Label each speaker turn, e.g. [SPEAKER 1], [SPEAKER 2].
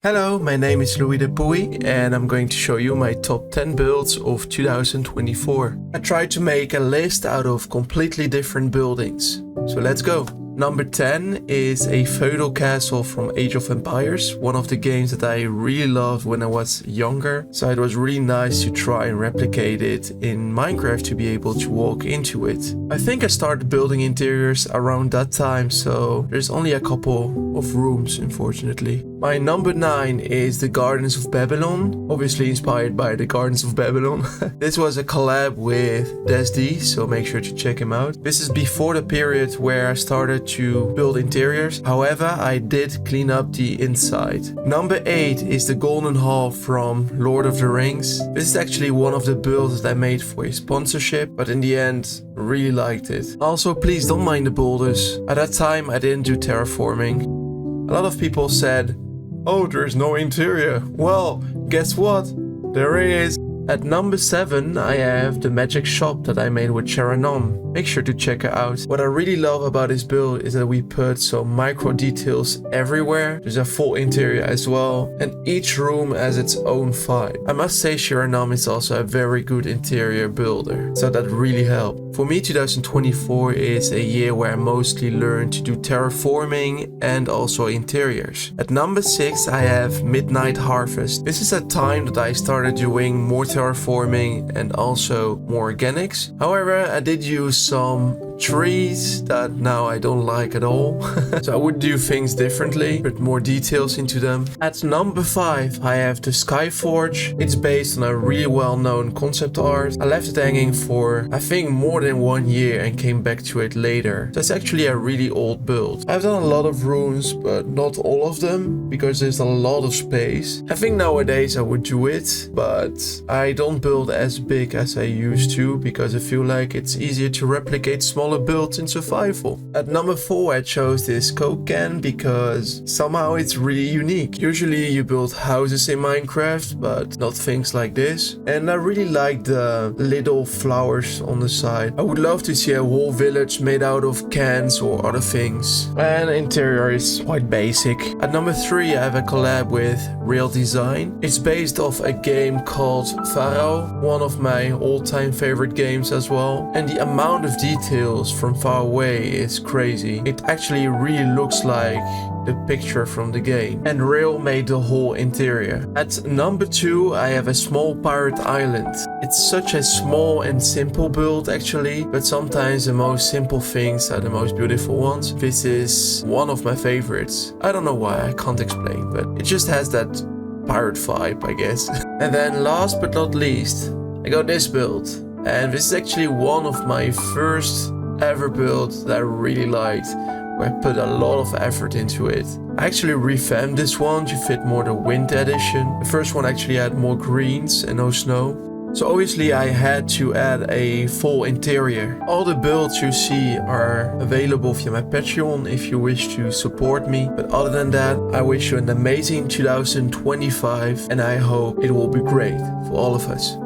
[SPEAKER 1] Hello, my name is Louisdepoui and I'm going to show you my top 10 builds of 2024. I tried to make a list out of completely different buildings. So let's go. Number 10 is a feudal castle from Age of Empires, one of the games that I really loved when I was younger. So it was really nice to try and replicate it in Minecraft to be able to walk into it. I think I started building interiors around that time, so there's only a couple of rooms, unfortunately. My number 9 is the Gardens of Babylon, obviously inspired by the Gardens of Babylon. This was a collab with Desd, so make sure to check him out. This is before the period where I started to build interiors. However, I did clean up the inside. Number 8 is the Golden Hall from Lord of the Rings. This is actually one of the builds that I made for a sponsorship, but in the end, really liked it. Also, please don't mind the boulders. At that time, I didn't do terraforming. A lot of people said, "Oh, there's no interior." Well, guess what? There is. At number 7, I have the magic shop that I made with Charanom. Make sure to check it out. What I really love about this build is that we put some micro details everywhere. There's a full interior as well, and each room has its own vibe. I must say Charanom is also a very good interior builder, so that really helped. For me, 2024 is a year where I mostly learned to do terraforming and also interiors. At number 6, I have Midnight Harvest. This is a time that I started doing more terraforming and also more organics. However, I did use some trees that now I don't like at all. So I would do things differently, put more details into them. At number 5, I have the Skyforge. It's based on a really well-known concept art. I left it hanging for I think more than 1 year and came back to it later. So it's actually a really old build. I've done a lot of rooms, but not all of them because there's a lot of space. I think nowadays I would do it, but I don't build as big as I used to because I feel like it's easier to replicate smaller builds in survival. At number 4, I chose this Coke can because somehow it's really unique. Usually you build houses in Minecraft, but not things like this. And I really like the little flowers on the side. I would love to see a whole village made out of cans or other things. And interior is quite basic. At number 3, I have a collab with Real Design. It's based off a game called Faro, one of my all-time favorite games as well. And the amount of details from far away is crazy. It actually really looks like the picture from the game. And Rail made the whole interior. At number 2, I have a small pirate island. It's such a small and simple build actually, but sometimes the most simple things are the most beautiful ones. This is one of my favorites. I don't know why, I can't explain, but it just has that pirate vibe, I guess. And then last but not least, I got this build. And this is actually one of my first ever builds that I really liked, where I put a lot of effort into it. I actually revamped this one to fit more the winter edition. The first one actually had more greens and no snow. So obviously I had to add a full interior. All the builds you see are available via my Patreon if you wish to support me. But other than that, I wish you an amazing 2025 and I hope it will be great for all of us.